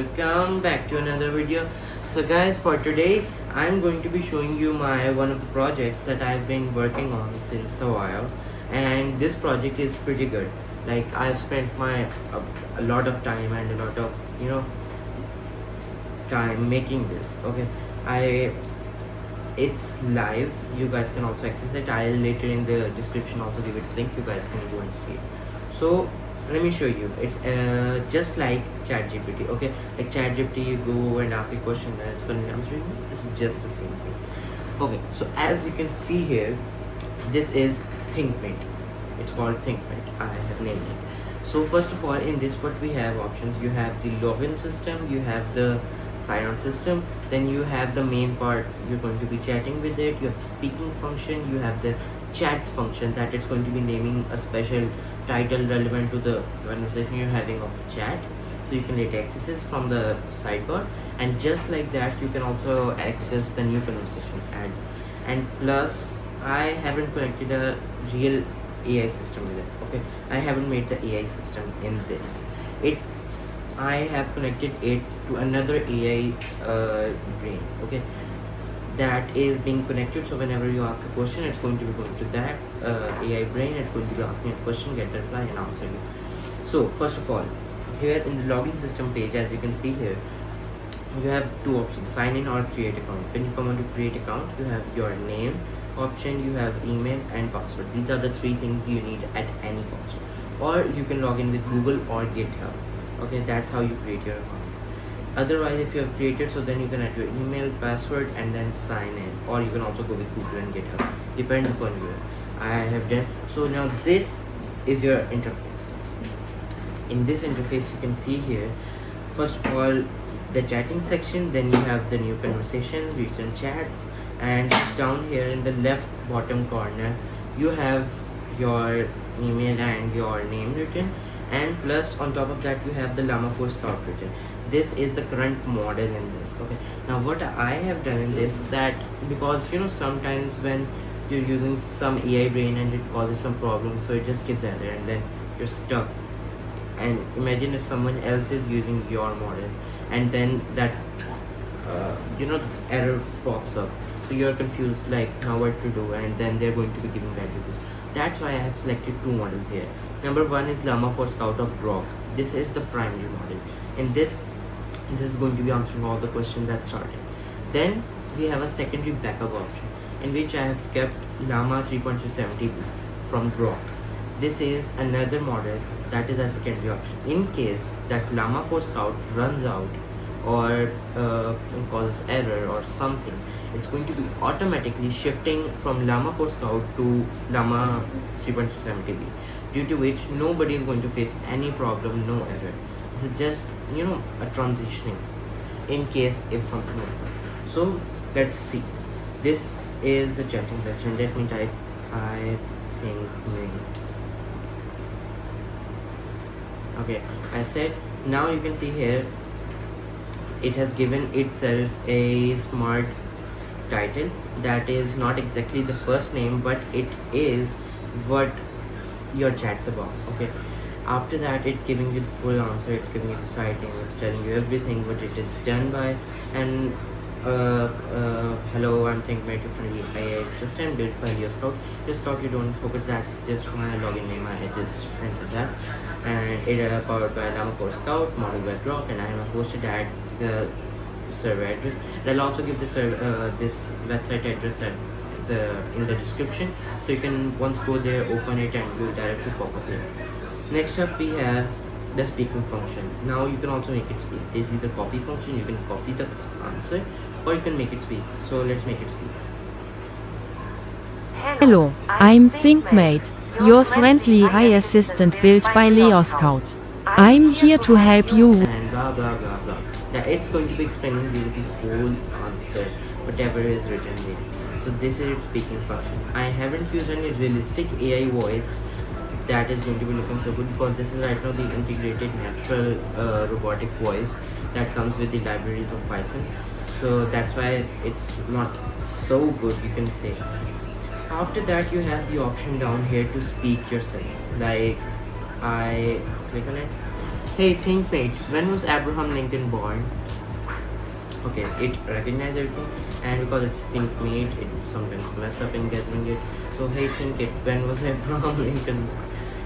welcome back to another video. So guys, for today I'm going to be showing you my one of the projects that I've been working on since a while, and this project is pretty good. Like, I've spent a lot of time and a lot of time making this. Okay, I it's live. You guys can also access it. I'll later in the description also give its link. You guys can go and see it. So let me show you. It's just like ChatGPT. Okay, like ChatGPT, you go and ask a question and it's going to answer you. This is just the same thing. Okay, so as you can see here, this is Thinkmate. It's called Thinkmate. I have named it. So first of all, in this what we have options. You have the login system, you have the sign-on system, then you have the main part. You're going to be chatting with it. You have the speaking function, you have the chats function that it's going to be naming a special title relevant to the conversation you're having of the chat, so you can get accesses from the sidebar. And just like that, you can also access the new conversation ad. And plus, I haven't connected a real AI system with it. Okay, I haven't made the AI system in this. I have connected it to another AI brain. Okay, that is being connected. So whenever you ask a question, it's going to be going to that AI brain. It's going to be asking a question, get the reply, and answer you. So first of all, here in the login system page, as you can see here, you have two options: sign in or create account. When you come on to create account, you have your name option, you have email and password. These are the three things you need at any cost. Or you can log in with Google or GitHub. Okay, that's how you create your account. Otherwise, if you have created, so then you can add your email, password, and then sign in. Or you can also go with Google and GitHub, depends upon you. I have done. So now this is your interface. In this interface, you can see here, first of all, the chatting section, then you have the new conversation, recent chats, and down here in the left bottom corner, you have your email and your name written, and plus on top of that you have the Llama 4 Scout written. This is the current model in this. Okay, now what I have done in this, that because sometimes when you're using some AI brain and it causes some problems, so it just gives error and then you're stuck. And imagine if someone else is using your model and then that error pops up, so you're confused like now what to do, and then they're going to be giving bad reviews. That's why I have selected two models here. Number one is Llama 4 Scout of Grok. This is the primary model. In this is going to be answering all the questions that started. Then we have a secondary backup option in which I have kept Llama 3.270 from Grok. This is another model that is a secondary option. In case that Llama 4 Scout runs out or causes error or something, it's going to be automatically shifting from Llama 4 Scout to Llama 3.270B, due to which nobody is going to face any problem, no error. This is just a transitioning in case if something happens. So let's see. This is the chatting section. Let me type I think mate. Okay, I said. Now you can see here, it has given itself a smart title that is not exactly the first name, but it is what your chat's about. Okay, after that it's giving you the full answer, it's giving you the citing, it's telling you everything what it is done by. And hello, I'm Thinkmate from the AI system built by your Scout. Your Scout, you don't forget, that's just my login name. I just entered that. And it is powered by Llama 4 Scout, model by Grok, and I am hosted at the server address. I'll also give the this website address in the description, so you can once go there, open it, and you will directly pop up here. Next up we have the speaking function. Now you can also make it speak. This is the copy function. You can copy the answer or you can make it speak. So let's make it speak. Hello, I'm Thinkmate, your friendly AI assistant built by Leo Scout. I'm here to help you. And blah blah blah blah. That it's going to be explaining you the whole answer, whatever is written there. So this is its speaking function. I haven't used any realistic AI voice that is going to be looking so good, because this is right now the integrated natural robotic voice that comes with the libraries of Python. So that's why it's not so good, you can say. After that you have the option down here to speak yourself. Like, I click on it Hey Thinkmate, when was Abraham Lincoln born? Okay, it recognizes everything, and because it's Thinkmate, it sometimes mess up in getting it. So hey Thinkmate, when was Abraham Lincoln born?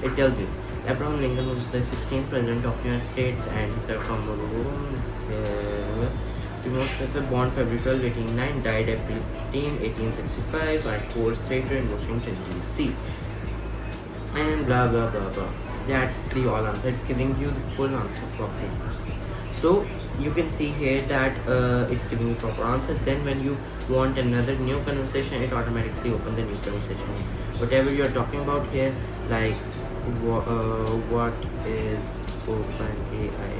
It tells you. Abraham Lincoln was the 16th president of the United States, and he served from the most specific, born February 12, 1809, died April 15, 1865 at Fort Theater in Washington DC. And blah blah blah blah. That's the all answer. It's giving you the full answer properly. So you can see here that it's giving you proper answer. Then when you want another new conversation, it automatically opens the new conversation. Whatever you're talking about here, like what is OpenAI?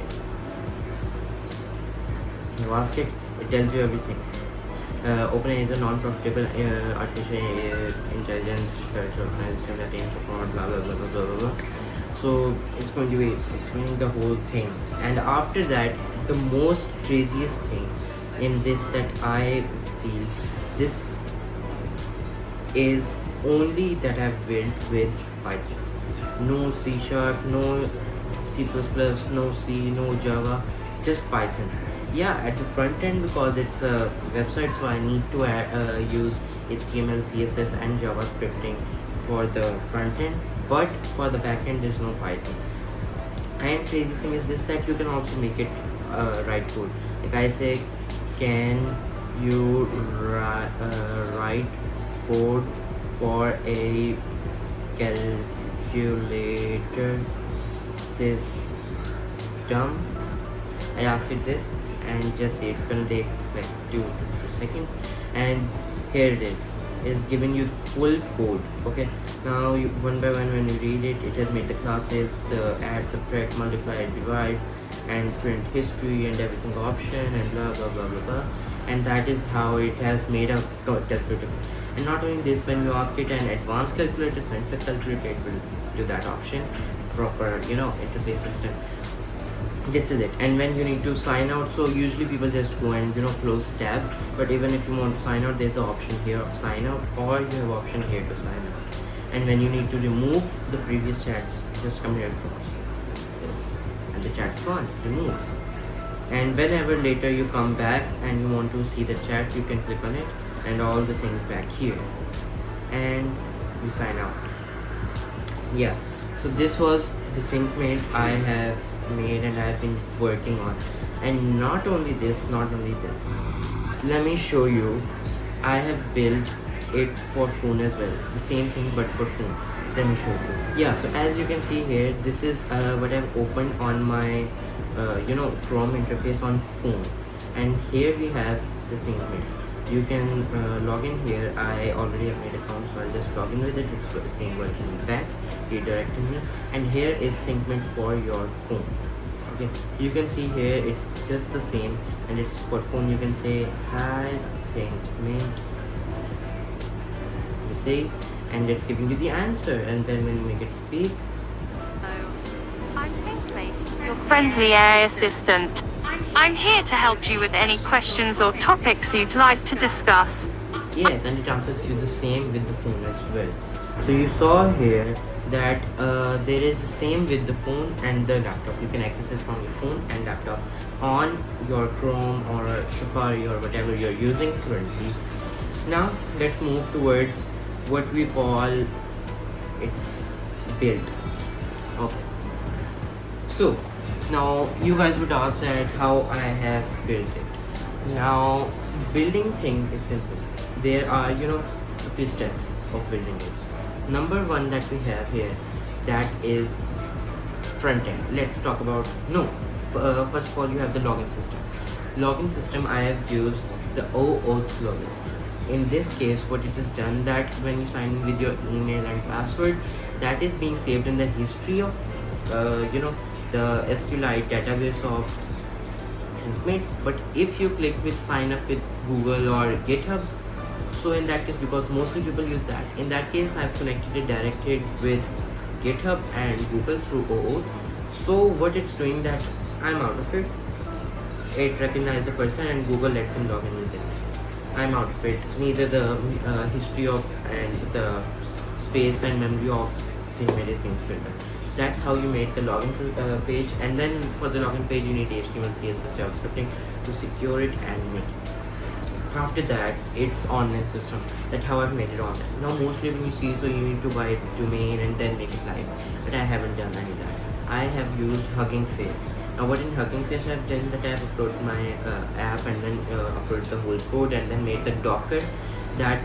You ask it, it tells you everything. OpenAI is a non-profitable artificial intelligence research organization that aims to promote blah blah blah blah blah blah. So it's going to be explaining the whole thing. And after that, the most craziest thing in this that I feel, this is only that I've built with Python. No C Sharp, no C++, no C, no Java, just Python. Yeah, at the front end, because it's a website, so I need to use HTML, CSS and JavaScripting for the front end, but for the back end there's no Python. And crazy thing is this, that you can also make it write code. Like I say, can you write code for a calculator system? I asked it this, and just see, it's gonna take like 2 seconds, and here it is. It's giving you full code. Okay, now you, one by one, when you read it, it has made the classes, the add, subtract, multiply, divide, and print history and everything option, and blah blah blah blah blah. And that is how it has made a calculator. And not only this, when you ask it an advanced calculator, scientific calculator, it will do that option, proper interface system. This is it. And when you need to sign out, so usually people just go and close tab, but even if you want to sign out, there's the option here of sign out, or you have option here to sign out. And when you need to remove the previous chats, just come here across this, and the chat's gone, remove. And whenever later you come back and you want to see the chat, you can click on it, and all the things back here, and we sign out. Yeah, so this was the Thinkmate I have made and I've been working on. And not only this, let me show you, I have built it for phone as well, the same thing but for phone. Let me show you. Yeah, so as you can see here, this is what I've opened on my Chrome interface on phone, and here we have the Thinkmate. You can log in here. I already have made account, so I'll just log in with it. It's the same working back, redirecting me. And here is Thinkmate for your phone. Okay, you can see here it's just the same, and it's for phone. You can say hi Thinkmate, you see, and it's giving you the answer. And then when you make it speak, Hello, I'm Thinkmate, your friendly AI assistant. I'm here to help you with any questions or topics you'd like to discuss. yes, and it answers you the same with the phone as well. So you saw here that there is the same with the phone and the laptop. You can access this from your phone and laptop on your Chrome or Safari or whatever you're using currently. Now let's move towards what we call its build. Okay, so now you guys would ask that how I have built it. Now building thing is simple. There are a few steps of building it. Number one that we have here, that is front end. Let's talk about first of all, you have the login system. I have used the OAuth login. In this case, what it has done, that when you sign in with your email and password, that is being saved in the history of the SQLite database of Thinkmate. But if you click with sign up with Google or GitHub, so in that case, because mostly people use that, in that case I've connected it directly with GitHub and Google through OAuth. So what it's doing, that I'm out of it, it recognizes the person and Google lets him log in with it. I'm out of it. Neither the history of and the space and memory of Thinkmate is being filtered. That's how you make the login page. And then for the login page you need HTML, CSS, JavaScripting to secure it and make it. After that, it's online system. That's how I've made it online. Now mostly when you see, so you need to buy a domain and then make it live, but I haven't done any of that. I have used Hugging Face. Now what in Hugging Face I've done, that I've uploaded my app and then uploaded the whole code and then made the Docker that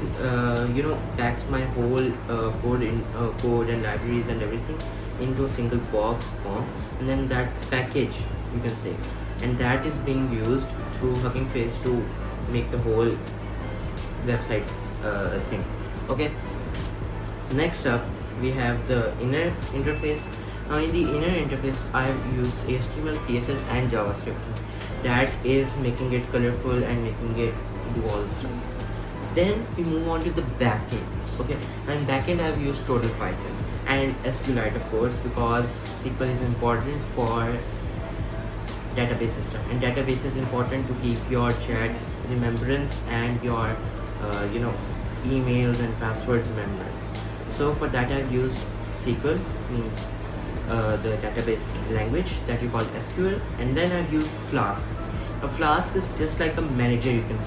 packs my whole code and libraries and everything into a single box form, and then that package, you can say, and that is being used through Hugging Face to make the whole websites thing. Okay, next up we have the inner interface. Now in the inner interface I've used HTML, CSS and JavaScript. That is making it colorful and making it do all this stuff. Then we move on to the backend. Okay, and backend I've used Total Python and SQLite, of course, because SQL is important for database system, and database is important to keep your chats remembrance and your emails and passwords remembrance. So for that I've used SQL, means the database language that you call SQL, and then I've used Flask. A Flask is just like a manager, you can say.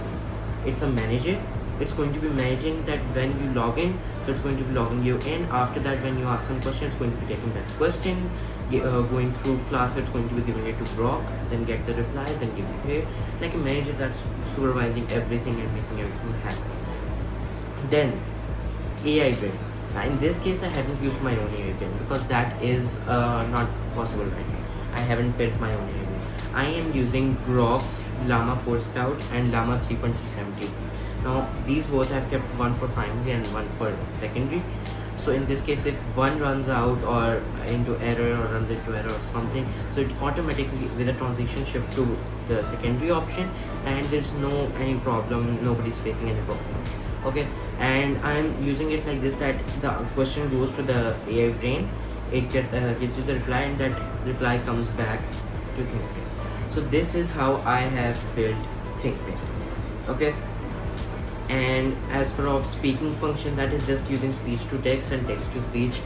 It's a manager. It's going to be managing that when you log in, so it's going to be logging you in. After that, when you ask some question, it's going to be taking that question, going through Flask, it's going to be giving it to Grok, then get the reply, then give it here, like a manager that's supervising everything and making everything happen. Then AI Brain. Now in this case I haven't used my own AI Brain because that is not possible right now. I haven't built my own AI Brain. I am using Grok's Llama 4 Scout and Llama 3.370. Now these both I've kept one for primary and one for secondary. So in this case, if one runs out or into error or runs into error or something, so it automatically with a transition shift to the secondary option, and there's no any problem, nobody's facing any problem. Okay, and I'm using it like this, that the question goes to the AI Brain, it gives you the reply, and that reply comes back to ThinkMate. So this is how I have built ThinkMate. Okay. And as for our speaking function, that is just using speech to text and text to speech,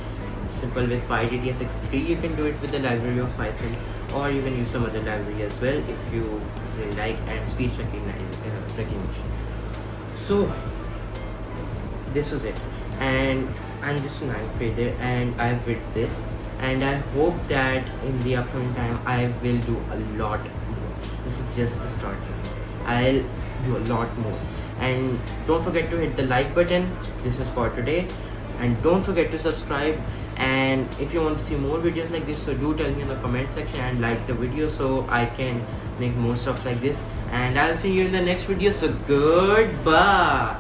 simple with PyDTSX3. You can do it with the library of Python, or you can use some other library as well if you really like, and speech recognition. So this was it, and I'm just a ninth grader and I've built this, and I hope that in the upcoming time I will do a lot more. This is just the start. I'll do a lot more. And don't forget to hit the like button. This is for today, and don't forget to subscribe. And if you want to see more videos like this, so do tell me in the comment section and like the video so I can make more stuff like this. And I'll see you in the next video, so goodbye.